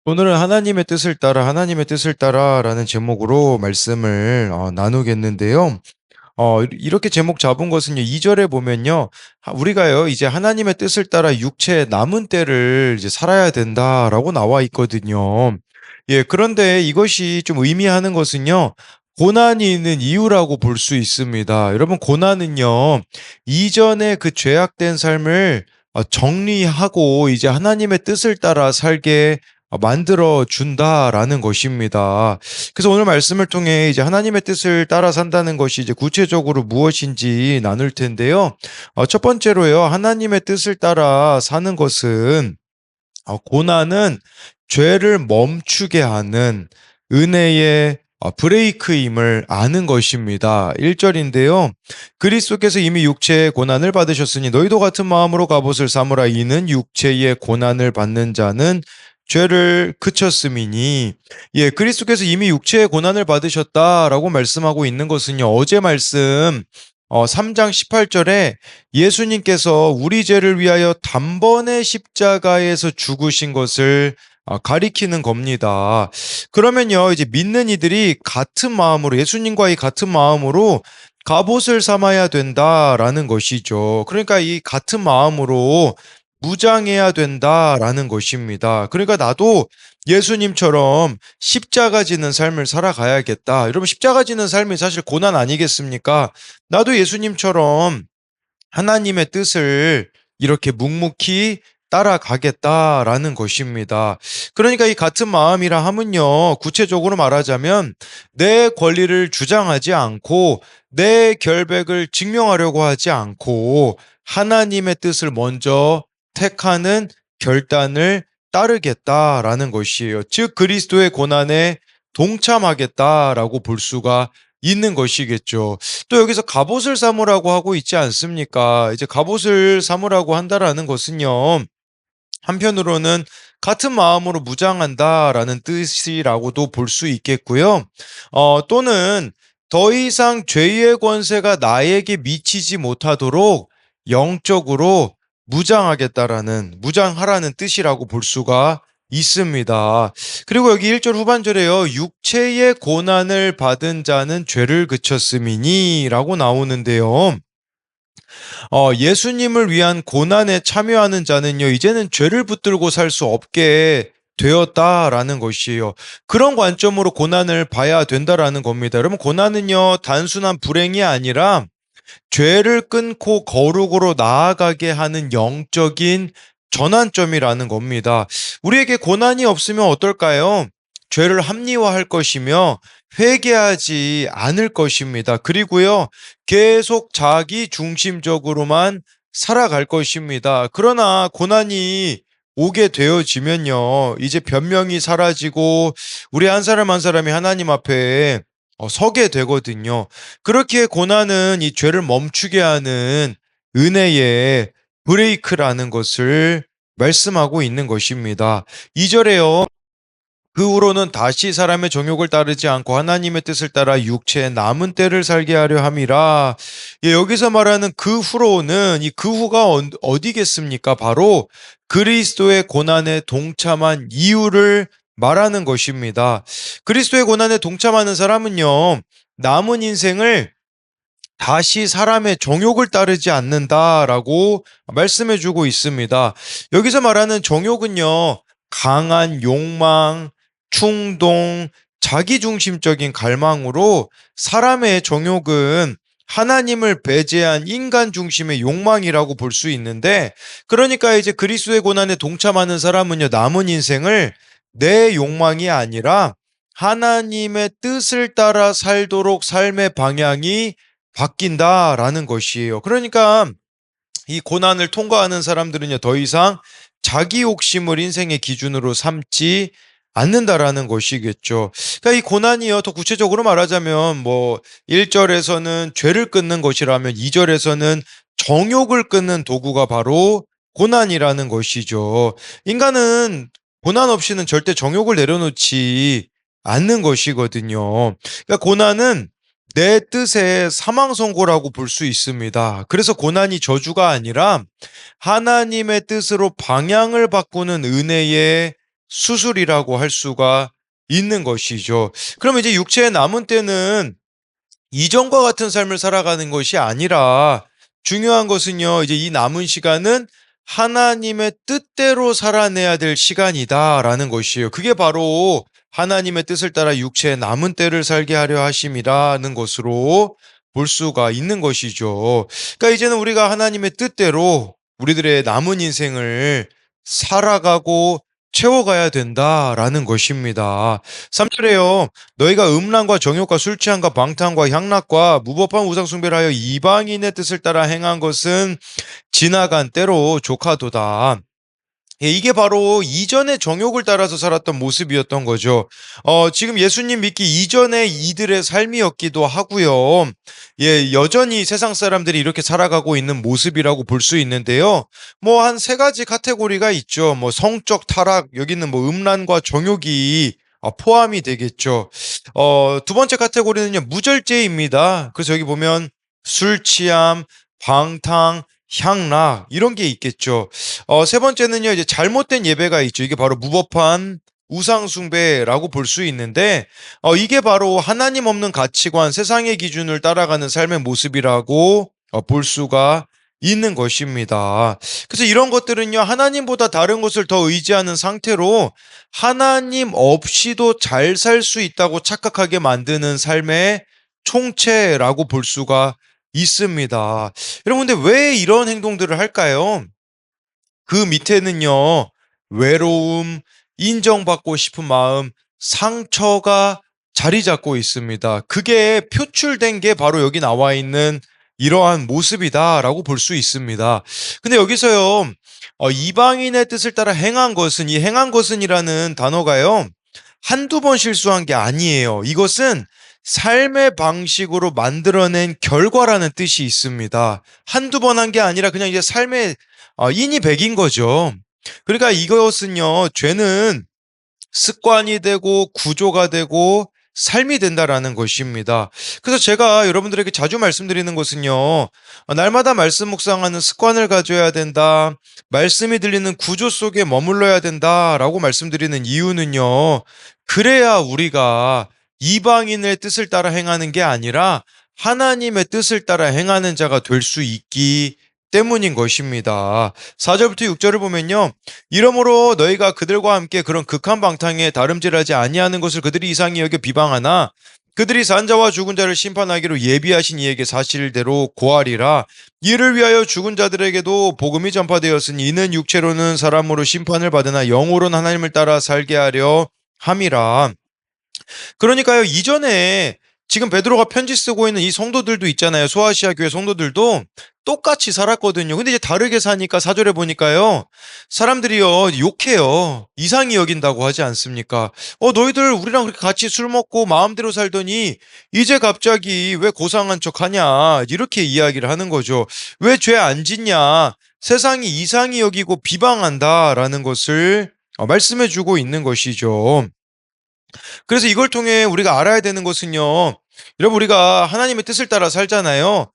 오늘은 하나님의 뜻을 따라라는 제목으로 말씀을 나누겠는데요. 이렇게 제목 잡은 것은요, 2절에 보면요, 우리가요, 이제 하나님의 뜻을 따라 육체의 남은 때를 이제 살아야 된다라고 나와 있거든요. 예, 그런데 이것이 좀 의미하는 것은요, 고난이 있는 이유라고 볼 수 있습니다. 여러분, 고난은요, 이전의 그 죄악된 삶을 정리하고 이제 하나님의 뜻을 따라 살게 만들어 준다라는 것입니다. 그래서 오늘 말씀을 통해 이제 하나님의 뜻을 따라 산다는 것이 이제 구체적으로 무엇인지 나눌 텐데요. 첫 번째로요, 하나님의 뜻을 따라 사는 것은 고난은 죄를 멈추게 하는 은혜의 브레이크임을 아는 것입니다. 1절인데요. 그리스도께서 이미 육체의 고난을 받으셨으니 너희도 같은 마음으로 갑옷을 삼으라. 이는 육체의 고난을 받는 자는 죄를 그쳤음이니. 예, 그리스도께서 이미 육체의 고난을 받으셨다라고 말씀하고 있는 것은요, 어제 말씀 3장 18절에 예수님께서 우리 죄를 위하여 단번에 십자가에서 죽으신 것을 가리키는 겁니다. 그러면요, 이제 믿는 이들이 같은 마음으로, 예수님과의 같은 마음으로 갑옷을 삼아야 된다라는 것이죠. 그러니까 이 같은 마음으로 무장해야 된다라는 것입니다. 그러니까 나도 예수님처럼 십자가 지는 삶을 살아가야겠다. 여러분, 십자가 지는 삶이 사실 고난 아니겠습니까? 나도 예수님처럼 하나님의 뜻을 이렇게 묵묵히 따라가겠다라는 것입니다. 그러니까 이 같은 마음이라 함은요, 구체적으로 말하자면 내 권리를 주장하지 않고 내 결백을 증명하려고 하지 않고 하나님의 뜻을 먼저 택하는 결단을 따르겠다라는 것이에요. 즉 그리스도의 고난에 동참하겠다라고 볼 수가 있는 것이겠죠. 또 여기서 갑옷을 삼으라고 하고 있지 않습니까? 이제 갑옷을 삼으라고 한다라는 것은요, 한편으로는 같은 마음으로 무장한다라는 뜻이라고도 볼 수 있겠고요. 또는 더 이상 죄의 권세가 나에게 미치지 못하도록 영적으로 무장하라는 뜻이라고 볼 수가 있습니다. 그리고 여기 1절 후반절에요. 육체의 고난을 받은 자는 죄를 그쳤음이니 라고 나오는데요. 예수님을 위한 고난에 참여하는 자는요, 이제는 죄를 붙들고 살 수 없게 되었다라는 것이에요. 그런 관점으로 고난을 봐야 된다라는 겁니다. 여러분, 고난은요, 단순한 불행이 아니라 죄를 끊고 거룩으로 나아가게 하는 영적인 전환점이라는 겁니다. 우리에게 고난이 없으면 어떨까요? 죄를 합리화할 것이며 회개하지 않을 것입니다. 그리고요, 계속 자기 중심적으로만 살아갈 것입니다. 그러나 고난이 오게 되어지면요, 이제 변명이 사라지고 우리 한 사람 한 사람이 하나님 앞에 서게 되거든요. 그렇게 고난은 이 죄를 멈추게 하는 은혜의 브레이크라는 것을 말씀하고 있는 것입니다. 2절에요. 그 후로는 다시 사람의 정욕을 따르지 않고 하나님의 뜻을 따라 육체의 남은 때를 살게 하려 함이라. 예, 여기서 말하는 그 후로는 이 그 후가 어디겠습니까? 바로 그리스도의 고난에 동참한 이유를 말하는 것입니다. 그리스도의 고난에 동참하는 사람은요, 남은 인생을 다시 사람의 정욕을 따르지 않는다라고 말씀해 주고 있습니다. 여기서 말하는 정욕은요, 강한 욕망, 충동, 자기중심적인 갈망으로 사람의 정욕은 하나님을 배제한 인간 중심의 욕망이라고 볼 수 있는데, 그러니까 이제 그리스도의 고난에 동참하는 사람은요, 남은 인생을 내 욕망이 아니라 하나님의 뜻을 따라 살도록 삶의 방향이 바뀐다라는 것이에요. 그러니까 이 고난을 통과하는 사람들은요, 더 이상 자기 욕심을 인생의 기준으로 삼지 않는다라는 것이겠죠. 그러니까 이 고난이요, 더 구체적으로 말하자면 뭐 1절에서는 죄를 끊는 것이라면 2절에서는 정욕을 끊는 도구가 바로 고난이라는 것이죠. 인간은 고난 없이는 절대 정욕을 내려놓지 않는 것이거든요. 그러니까 고난은 내 뜻의 사망 선고라고 볼 수 있습니다. 그래서 고난이 저주가 아니라 하나님의 뜻으로 방향을 바꾸는 은혜의 수술이라고 할 수가 있는 것이죠. 그러면 이제 육체의 남은 때는 이전과 같은 삶을 살아가는 것이 아니라 중요한 것은요, 이제 이 남은 시간은 하나님의 뜻대로 살아내야 될 시간이다라는 것이에요. 그게 바로 하나님의 뜻을 따라 육체의 남은 때를 살게 하려 하심이라는 것으로 볼 수가 있는 것이죠. 그러니까 이제는 우리가 하나님의 뜻대로 우리들의 남은 인생을 살아가고 채워가야 된다라는 것입니다. 3절에요. 너희가 음란과 정욕과 술 취함과 방탕과 향락과 무법한 우상 숭배를 하여 이방인의 뜻을 따라 행한 것은 지나간 때로 조카도다. 예, 이게 바로 이전의 정욕을 따라서 살았던 모습이었던 거죠. 지금 예수님 믿기 이전에 이들의 삶이었기도 하고요. 예, 여전히 세상 사람들이 이렇게 살아가고 있는 모습이라고 볼 수 있는데요. 뭐 한 세 가지 카테고리가 있죠. 뭐 성적 타락, 여기는 뭐 음란과 정욕이 포함이 되겠죠. 두 번째 카테고리는요, 무절제입니다. 그래서 여기 보면 술 취함, 방탕, 향락 이런 게 있겠죠. 세 번째는요, 이제 잘못된 예배가 있죠. 이게 바로 무법한 우상숭배라고 볼 수 있는데, 이게 바로 하나님 없는 가치관, 세상의 기준을 따라가는 삶의 모습이라고 볼 수가 있는 것입니다. 그래서 이런 것들은요, 하나님보다 다른 것을 더 의지하는 상태로 하나님 없이도 잘 살 수 있다고 착각하게 만드는 삶의 총체라고 볼 수가 있습니다. 여러분, 근데 왜 이런 행동들을 할까요? 그 밑에는요, 외로움, 인정받고 싶은 마음, 상처가 자리 잡고 있습니다. 그게 표출된 게 바로 여기 나와 있는 이러한 모습이다라고 볼 수 있습니다. 근데 여기서요, 이방인의 뜻을 따라 행한 것은, 이 행한 것은이라는 단어가요, 한두 번 실수한 게 아니에요. 이것은 삶의 방식으로 만들어낸 결과라는 뜻이 있습니다. 한두 번 한 게 아니라 그냥 이제 삶의 인이 백인 거죠. 그러니까 이것은요, 죄는 습관이 되고 구조가 되고 삶이 된다라는 것입니다. 그래서 제가 여러분들에게 자주 말씀드리는 것은요, 날마다 말씀 묵상하는 습관을 가져야 된다. 말씀이 들리는 구조 속에 머물러야 된다라고 말씀드리는 이유는요, 그래야 우리가 이방인의 뜻을 따라 행하는 게 아니라 하나님의 뜻을 따라 행하는 자가 될 수 있기 때문인 것입니다. 4절부터 6절을 보면요. 이러므로 너희가 그들과 함께 그런 극한 방탕에 다름질하지 아니하는 것을 그들이 이상히 여겨 비방하나 그들이 산 자와 죽은 자를 심판하기로 예비하신 이에게 사실대로 고하리라. 이를 위하여 죽은 자들에게도 복음이 전파되었으니 이는 육체로는 사람으로 심판을 받으나 영으로는 하나님을 따라 살게 하려 함이라. 그러니까요, 이전에 지금 베드로가 편지 쓰고 있는 이 성도들도 있잖아요. 소아시아 교회 성도들도 똑같이 살았거든요. 근데 이제 다르게 사니까 4절에 보니까요, 사람들이요, 욕해요. 이상히 여긴다고 하지 않습니까? 너희들 우리랑 그렇게 같이 술 먹고 마음대로 살더니 이제 갑자기 왜 고상한 척 하냐? 이렇게 이야기를 하는 거죠. 왜 죄 안 짓냐? 세상이 이상히 여기고 비방한다라는 것을 말씀해 주고 있는 것이죠. 그래서 이걸 통해 우리가 알아야 되는 것은요. 여러분, 우리가 하나님의 뜻을 따라 살잖아요.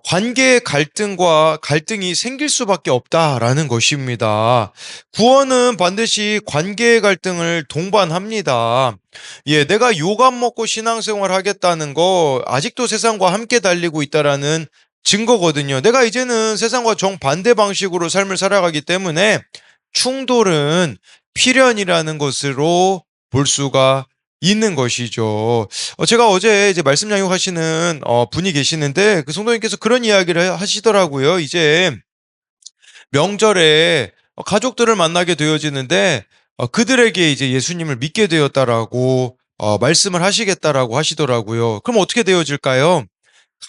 관계의 갈등과 갈등이 생길 수밖에 없다라는 것입니다. 구원은 반드시 관계의 갈등을 동반합니다. 예, 내가 욕 안 먹고 신앙생활 하겠다는 거 아직도 세상과 함께 달리고 있다라는 증거거든요. 내가 이제는 세상과 정반대 방식으로 삶을 살아가기 때문에 충돌은 필연이라는 것으로 볼 수가 있는 것이죠. 제가 어제 이제 말씀 양육하시는 분이 계시는데 그 성도님께서 그런 이야기를 하시더라고요. 이제 명절에 가족들을 만나게 되어지는데 그들에게 이제 예수님을 믿게 되었다라고 말씀을 하시겠다라고 하시더라고요. 그럼 어떻게 되어질까요?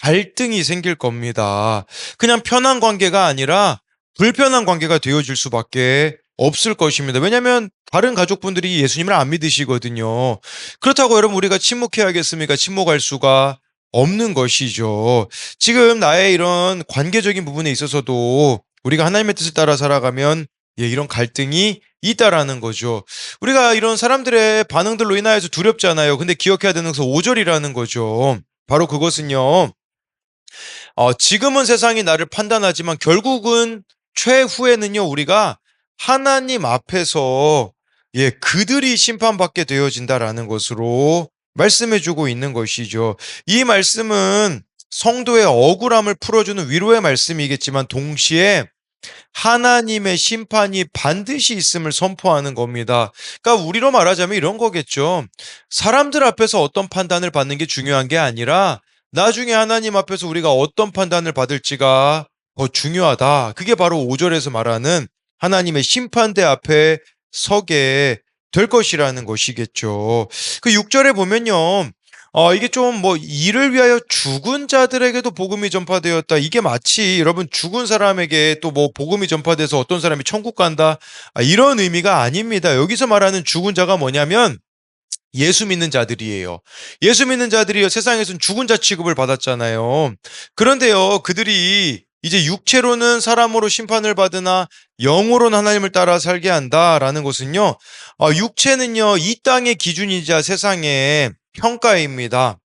갈등이 생길 겁니다. 그냥 편한 관계가 아니라 불편한 관계가 되어질 수밖에 없을 것입니다. 왜냐하면 다른 가족분들이 예수님을 안 믿으시거든요. 그렇다고 여러분 우리가 침묵해야겠습니까? 침묵할 수가 없는 것이죠. 지금 나의 이런 관계적인 부분에 있어서도 우리가 하나님의 뜻을 따라 살아가면 이런 갈등이 있다라는 거죠. 우리가 이런 사람들의 반응들로 인하여서 두렵잖아요. 근데 기억해야 되는 것은 5절이라는 거죠. 바로 그것은요. 지금은 세상이 나를 판단하지만 결국은 최후에는요, 우리가 하나님 앞에서 예, 그들이 심판받게 되어진다라는 것으로 말씀해 주고 있는 것이죠. 이 말씀은 성도의 억울함을 풀어주는 위로의 말씀이겠지만 동시에 하나님의 심판이 반드시 있음을 선포하는 겁니다. 그러니까 우리로 말하자면 이런 거겠죠. 사람들 앞에서 어떤 판단을 받는 게 중요한 게 아니라 나중에 하나님 앞에서 우리가 어떤 판단을 받을지가 더 중요하다. 그게 바로 5절에서 말하는 하나님의 심판대 앞에 서게 될 것이라는 것이겠죠. 그 6절에 보면요. 이게 좀 뭐 이를 위하여 죽은 자들에게도 복음이 전파되었다. 이게 마치 여러분 죽은 사람에게 또 뭐 복음이 전파돼서 어떤 사람이 천국 간다. 이런 의미가 아닙니다. 여기서 말하는 죽은 자가 뭐냐면 예수 믿는 자들이에요. 예수 믿는 자들이요. 세상에서는 죽은 자 취급을 받았잖아요. 그런데요, 그들이 이제 육체로는 사람으로 심판을 받으나 영으로는 하나님을 따라 살게 한다라는 것은요, 육체는요, 이 땅의 기준이자 세상의 평가입니다.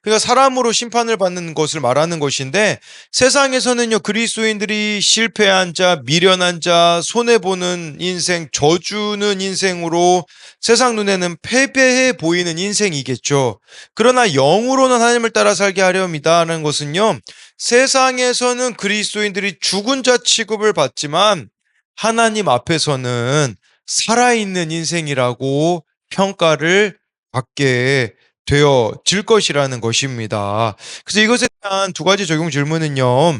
그러니까 사람으로 심판을 받는 것을 말하는 것인데 세상에서는요 그리스도인들이 실패한 자, 미련한 자, 손해보는 인생, 져주는 인생으로 세상 눈에는 패배해 보이는 인생이겠죠. 그러나 영으로는 하나님을 따라 살게 하려합니다라는 것은요 세상에서는 그리스도인들이 죽은 자 취급을 받지만 하나님 앞에서는 살아있는 인생이라고 평가를 받게 되어질 것이라는 것입니다. 그래서 이것에 대한 두 가지 적용 질문은요.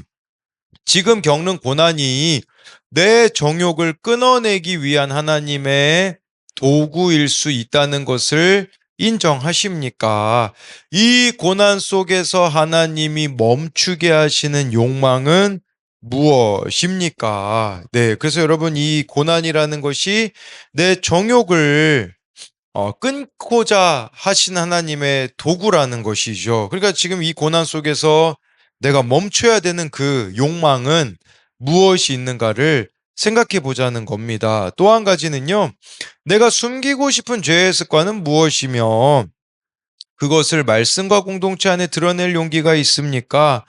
지금 겪는 고난이 내 정욕을 끊어내기 위한 하나님의 도구일 수 있다는 것을 인정하십니까? 이 고난 속에서 하나님이 멈추게 하시는 욕망은 무엇입니까? 네, 그래서 여러분 이 고난이라는 것이 내 정욕을 끊고자 하신 하나님의 도구라는 것이죠. 그러니까 지금 이 고난 속에서 내가 멈춰야 되는 그 욕망은 무엇이 있는가를 생각해 보자는 겁니다. 또 한 가지는요, 내가 숨기고 싶은 죄의 습관은 무엇이며 그것을 말씀과 공동체 안에 드러낼 용기가 있습니까?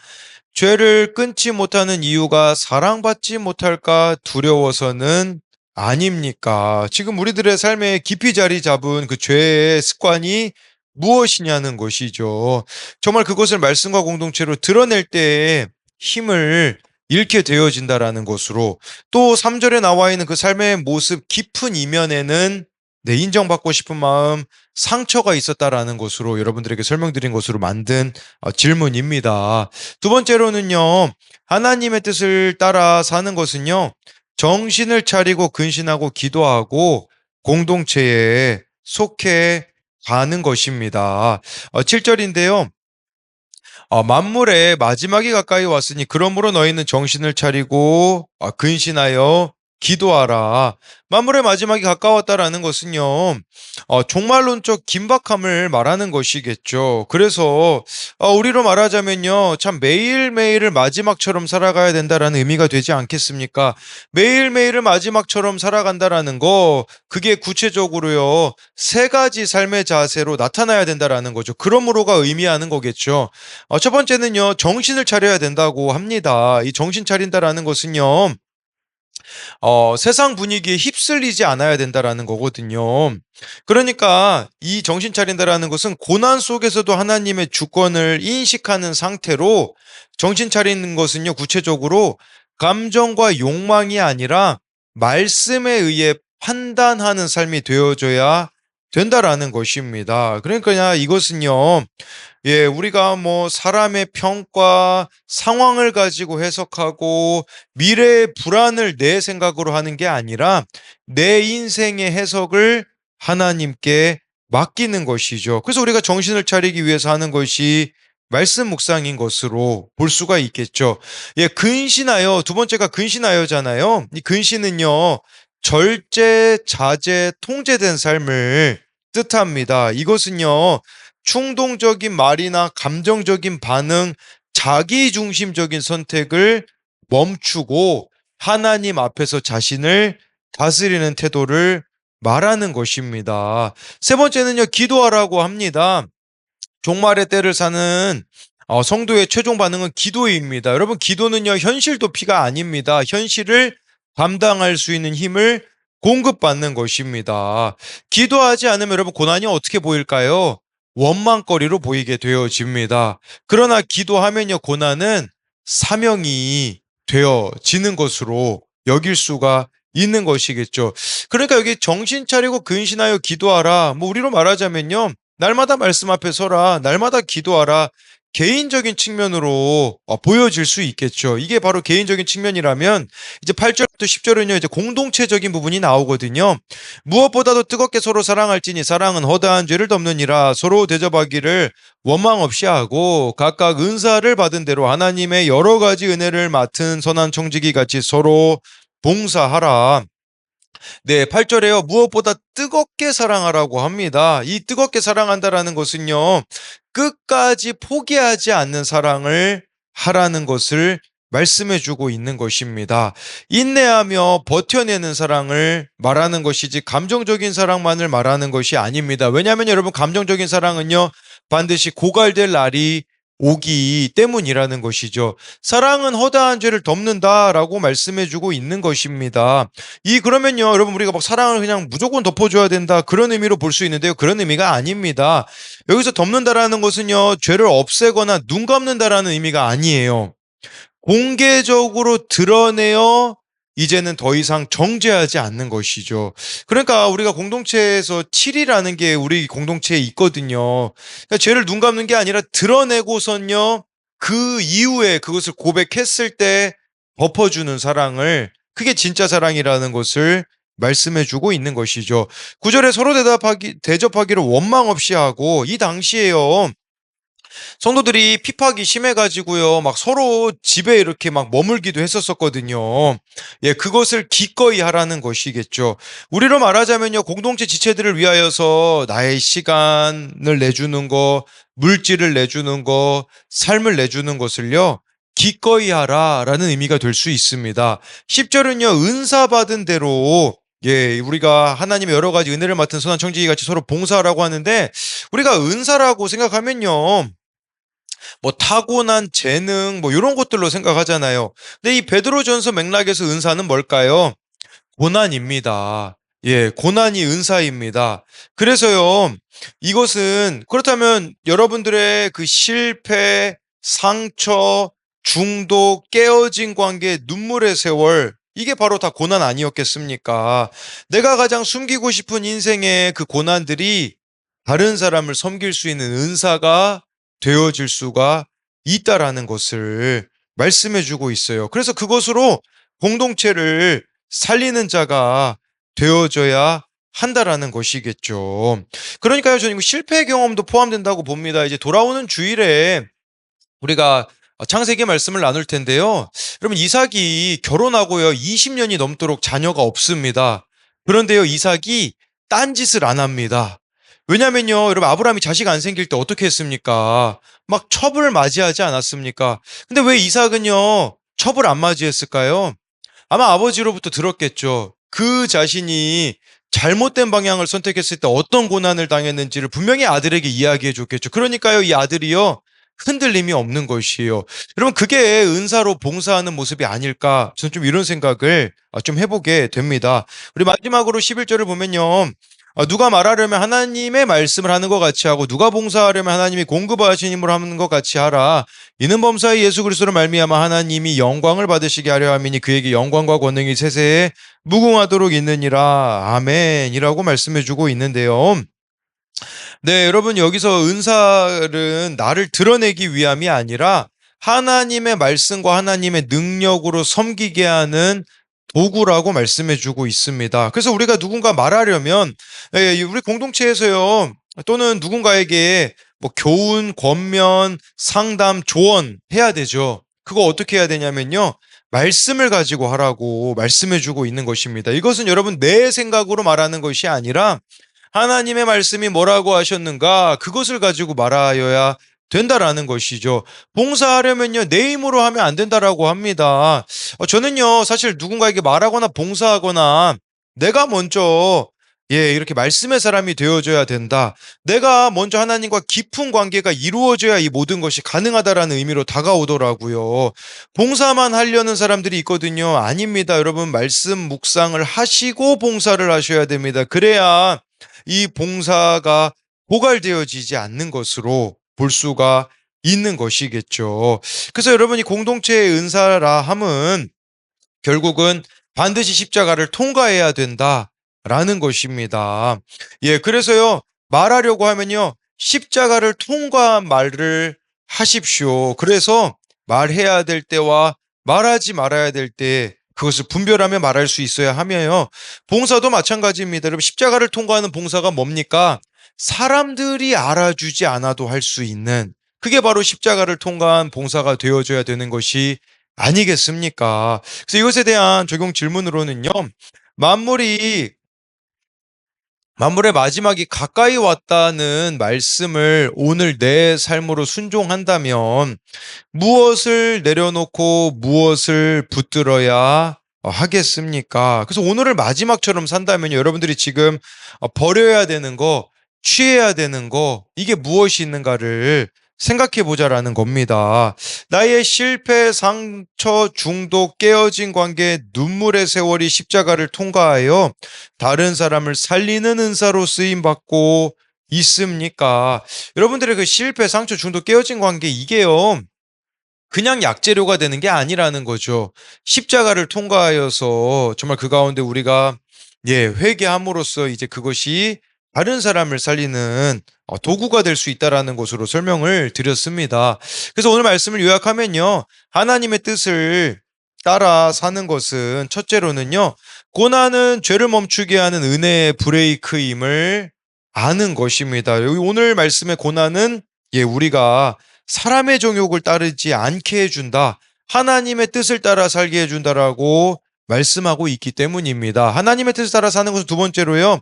죄를 끊지 못하는 이유가 사랑받지 못할까 두려워서는 아닙니까? 지금 우리들의 삶에 깊이 자리 잡은 그 죄의 습관이 무엇이냐는 것이죠. 정말 그것을 말씀과 공동체로 드러낼 때에 힘을 잃게 되어진다라는 것으로 또 3절에 나와 있는 그 삶의 모습 깊은 이면에는 내 인정받고 싶은 마음, 상처가 있었다라는 것으로 여러분들에게 설명드린 것으로 만든 질문입니다. 두 번째로는요, 하나님의 뜻을 따라 사는 것은요, 정신을 차리고 근신하고 기도하고 공동체에 속해 가는 것입니다. 7절인데요. 만물의 마지막이 가까이 왔으니 그러므로 너희는 정신을 차리고 근신하여 기도하라. 만물의 마지막이 가까웠다라는 것은요, 종말론적 긴박함을 말하는 것이겠죠. 그래서 우리로 말하자면요, 참 매일매일을 마지막처럼 살아가야 된다라는 의미가 되지 않겠습니까? 매일매일을 마지막처럼 살아간다라는 거, 그게 구체적으로요, 세 가지 삶의 자세로 나타나야 된다라는 거죠. 그러므로가 의미하는 거겠죠. 첫 번째는요, 정신을 차려야 된다고 합니다. 이 정신 차린다라는 것은요, 세상 분위기에 휩쓸리지 않아야 된다라는 거거든요. 그러니까 이 정신 차린다라는 것은 고난 속에서도 하나님의 주권을 인식하는 상태로 정신 차리는 것은요, 구체적으로 감정과 욕망이 아니라 말씀에 의해 판단하는 삶이 되어줘야 된다라는 것입니다. 그러니까 이것은요, 예, 우리가 뭐 사람의 평가, 상황을 가지고 해석하고 미래의 불안을 내 생각으로 하는 게 아니라 내 인생의 해석을 하나님께 맡기는 것이죠. 그래서 우리가 정신을 차리기 위해서 하는 것이 말씀 묵상인 것으로 볼 수가 있겠죠. 예, 근신하여, 두 번째가 근신하여잖아요. 이 근신은요, 절제, 자제, 통제된 삶을 뜻합니다. 이것은요, 충동적인 말이나 감정적인 반응, 자기중심적인 선택을 멈추고 하나님 앞에서 자신을 다스리는 태도를 말하는 것입니다. 세 번째는요, 기도하라고 합니다. 종말의 때를 사는 성도의 최종 반응은 기도입니다. 여러분, 기도는요, 현실 도피가 아닙니다. 현실을 감당할 수 있는 힘을 공급받는 것입니다. 기도하지 않으면 여러분 고난이 어떻게 보일까요? 원망거리로 보이게 되어집니다. 그러나 기도하면요, 고난은 사명이 되어지는 것으로 여길 수가 있는 것이겠죠. 그러니까 여기 정신 차리고 근신하여 기도하라. 뭐 우리로 말하자면요, 날마다 말씀 앞에 서라. 날마다 기도하라. 개인적인 측면으로 보여질 수 있겠죠. 이게 바로 개인적인 측면이라면 이제 8절부터 10절은요, 이제 공동체적인 부분이 나오거든요. 무엇보다도 뜨겁게 서로 사랑할지니 사랑은 허다한 죄를 덮느니라. 서로 대접하기를 원망 없이 하고 각각 은사를 받은 대로 하나님의 여러 가지 은혜를 맡은 선한 청지기 같이 서로 봉사하라. 네, 8절에요. 무엇보다 뜨겁게 사랑하라고 합니다. 이 뜨겁게 사랑한다라는 것은요, 끝까지 포기하지 않는 사랑을 하라는 것을 말씀해 주고 있는 것입니다. 인내하며 버텨내는 사랑을 말하는 것이지 감정적인 사랑만을 말하는 것이 아닙니다. 왜냐하면 여러분, 감정적인 사랑은요, 반드시 고갈될 날이 오기 때문이라는 것이죠. 사랑은 허다한 죄를 덮는다라고 말씀해 주고 있는 것입니다. 그러면요, 여러분, 우리가 막 사랑을 그냥 무조건 덮어줘야 된다, 그런 의미로 볼 수 있는데요. 그런 의미가 아닙니다. 여기서 덮는다라는 것은요, 죄를 없애거나 눈 감는다라는 의미가 아니에요. 공개적으로 드러내어 이제는 더 이상 정죄하지 않는 것이죠. 그러니까 우리가 공동체에서 7이라는 게 우리 공동체에 있거든요. 그러니까 죄를 눈 감는 게 아니라 드러내고선요, 그 이후에 그것을 고백했을 때 덮어주는 사랑을, 그게 진짜 사랑이라는 것을 말씀해주고 있는 것이죠. 9절에 서로 대접하기를 원망 없이 하고, 이 당시에요, 성도들이 핍박이 심해가지고요, 막 서로 집에 이렇게 막 머물기도 했었거든요. 예, 그것을 기꺼이 하라는 것이겠죠. 우리로 말하자면요, 공동체 지체들을 위하여서 나의 시간을 내주는 거, 물질을 내주는 거, 삶을 내주는 것을요, 기꺼이 하라라는 의미가 될 수 있습니다. 10절은요, 은사 받은 대로, 예, 우리가 하나님의 여러 가지 은혜를 맡은 선한 청지기 같이 서로 봉사하라고 하는데, 우리가 은사라고 생각하면요, 뭐 타고난 재능 뭐 이런 것들로 생각하잖아요. 근데 이 베드로전서 맥락에서 은사는 뭘까요? 고난입니다. 예, 고난이 은사입니다. 그래서요, 이것은 그렇다면 여러분들의 그 실패, 상처, 중독, 깨어진 관계, 눈물의 세월, 이게 바로 다 고난 아니었겠습니까? 내가 가장 숨기고 싶은 인생의 그 고난들이 다른 사람을 섬길 수 있는 은사가 되어질 수가 있다라는 것을 말씀해 주고 있어요. 그래서 그것으로 공동체를 살리는 자가 되어져야 한다라는 것이겠죠. 그러니까요, 저는 실패 경험도 포함된다고 봅니다. 이제 돌아오는 주일에 우리가 창세기 말씀을 나눌 텐데요. 여러분, 이삭이 결혼하고요, 20년이 넘도록 자녀가 없습니다. 그런데요, 이삭이 딴짓을 안 합니다. 왜냐면요, 여러분, 아브라함이 자식 안 생길 때 어떻게 했습니까? 막 첩을 맞이하지 않았습니까? 근데 왜 이삭은요, 첩을 안 맞이했을까요? 아마 아버지로부터 들었겠죠. 그 자신이 잘못된 방향을 선택했을 때 어떤 고난을 당했는지를 분명히 아들에게 이야기해 줬겠죠. 그러니까요, 이 아들이요, 흔들림이 없는 것이에요. 여러분, 그게 은사로 봉사하는 모습이 아닐까? 저는 좀 이런 생각을 좀 해보게 됩니다. 우리 마지막으로 11절을 보면요, 누가 말하려면 하나님의 말씀을 하는 것 같이 하고 누가 봉사하려면 하나님이 공급하신 힘으로 하는 것 같이 하라. 이는 범사의 예수 그리스도로 말미암아 하나님이 영광을 받으시게 하려 함이니 그에게 영광과 권능이 세세에 무궁하도록 있느니라. 아멘이라고 말씀해 주고 있는데요. 네, 여러분, 여기서 은사는 나를 드러내기 위함이 아니라 하나님의 말씀과 하나님의 능력으로 섬기게 하는 도구라고 말씀해 주고 있습니다. 그래서 우리가 누군가 말하려면, 예, 우리 공동체에서요, 또는 누군가에게 뭐 교훈, 권면, 상담, 조언 해야 되죠. 그거 어떻게 해야 되냐면요, 말씀을 가지고 하라고 말씀해 주고 있는 것입니다. 이것은 여러분 내 생각으로 말하는 것이 아니라 하나님의 말씀이 뭐라고 하셨는가, 그것을 가지고 말하여야 된다라는 것이죠. 봉사하려면요, 내 힘으로 하면 안 된다라고 합니다. 저는요, 사실 누군가에게 말하거나 봉사하거나 내가 먼저 이렇게 말씀의 사람이 되어줘야 된다. 내가 먼저 하나님과 깊은 관계가 이루어져야 이 모든 것이 가능하다라는 의미로 다가오더라고요. 봉사만 하려는 사람들이 있거든요. 아닙니다. 여러분, 말씀 묵상을 하시고 봉사를 하셔야 됩니다. 그래야 이 봉사가 고갈되어지지 않는 것으로 볼 수가 있는 것이겠죠. 그래서 여러분이 공동체의 은사라 함은 결국은 반드시 십자가를 통과해야 된다라는 것입니다. 그래서요, 말하려고 하면요, 십자가를 통과한 말을 하십시오. 그래서 말해야 될 때와 말하지 말아야 될 때, 그것을 분별하며 말할 수 있어야 하며요. 봉사도 마찬가지입니다. 여러분, 십자가를 통과하는 봉사가 뭡니까? 사람들이 알아주지 않아도 할 수 있는, 그게 바로 십자가를 통과한 봉사가 되어줘야 되는 것이 아니겠습니까? 그래서 이것에 대한 적용 질문으로는요, 만물이 만물의 마지막이 가까이 왔다는 말씀을 오늘 내 삶으로 순종한다면 무엇을 내려놓고 무엇을 붙들어야 하겠습니까? 그래서 오늘을 마지막처럼 산다면 여러분들이 지금 버려야 되는 거, 취해야 되는 거, 이게 무엇이 있는가를 생각해 보자라는 겁니다. 나의 실패, 상처, 중독, 깨어진 관계, 눈물의 세월이 십자가를 통과하여 다른 사람을 살리는 은사로 쓰임 받고 있습니까? 여러분들의 그 실패, 상처, 중독, 깨어진 관계, 이게요, 그냥 약재료가 되는 게 아니라는 거죠. 십자가를 통과하여서 정말 그 가운데 우리가 회개함으로써 이제 그것이 다른 사람을 살리는 도구가 될 수 있다라는 것으로 설명을 드렸습니다. 그래서 오늘 말씀을 요약하면요, 하나님의 뜻을 따라 사는 것은 첫째로는요, 고난은 죄를 멈추게 하는 은혜의 브레이크임을 아는 것입니다. 여기 오늘 말씀의 고난은 우리가 사람의 정욕을 따르지 않게 해준다, 하나님의 뜻을 따라 살게 해준다라고 말씀하고 있기 때문입니다. 하나님의 뜻을 따라 사는 것은 두 번째로요,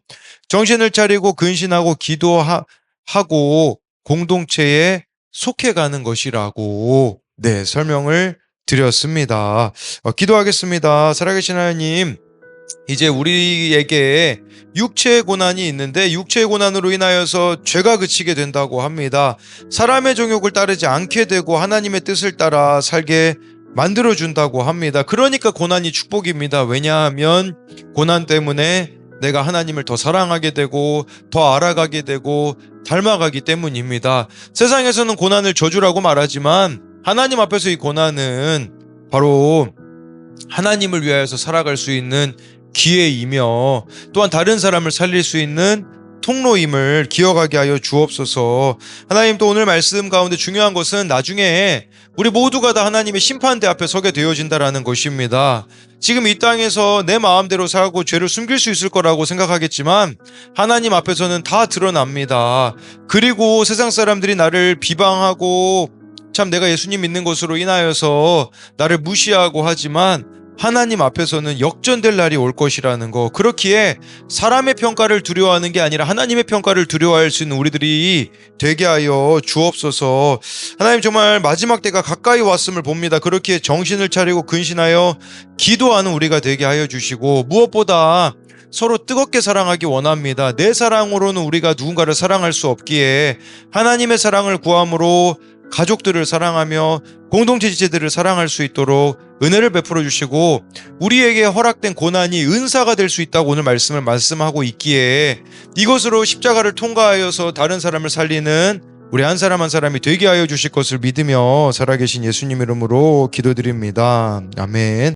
정신을 차리고 근신하고 기도하고 공동체에 속해가는 것이라고 설명을 드렸습니다. 기도하겠습니다. 살아계신 하나님, 이제 우리에게 육체의 고난이 있는데 육체의 고난으로 인하여서 죄가 그치게 된다고 합니다. 사람의 정욕을 따르지 않게 되고 하나님의 뜻을 따라 살게 만들어준다고 합니다. 그러니까 고난이 축복입니다. 왜냐하면 고난 때문에 내가 하나님을 더 사랑하게 되고 더 알아가게 되고 닮아가기 때문입니다. 세상에서는 고난을 저주라고 말하지만 하나님 앞에서 이 고난은 바로 하나님을 위하여서 살아갈 수 있는 기회이며 또한 다른 사람을 살릴 수 있는 통로임을 기억하게 하여 주옵소서. 하나님, 또 오늘 말씀 가운데 중요한 것은 나중에 우리 모두가 다 하나님의 심판대 앞에 서게 되어진다라는 것입니다. 지금 이 땅에서 내 마음대로 살고 죄를 숨길 수 있을 거라고 생각하겠지만 하나님 앞에서는 다 드러납니다. 그리고 세상 사람들이 나를 비방하고 참 내가 예수님 믿는 것으로 인하여서 나를 무시하고 하지만 하나님 앞에서는 역전될 날이 올 것이라는 거, 그렇기에 사람의 평가를 두려워하는 게 아니라 하나님의 평가를 두려워할 수 있는 우리들이 되게 하여 주옵소서. 하나님, 정말 마지막 때가 가까이 왔음을 봅니다. 그렇기에 정신을 차리고 근신하여 기도하는 우리가 되게 하여 주시고, 무엇보다 서로 뜨겁게 사랑하기 원합니다. 내 사랑으로는 우리가 누군가를 사랑할 수 없기에 하나님의 사랑을 구함으로 가족들을 사랑하며 공동체 지체들을 사랑할 수 있도록 은혜를 베풀어 주시고, 우리에게 허락된 고난이 은사가 될 수 있다고 오늘 말씀하고 있기에 이것으로 십자가를 통과하여서 다른 사람을 살리는 우리 한 사람 한 사람이 되게 하여 주실 것을 믿으며 살아계신 예수님 이름으로 기도드립니다. 아멘.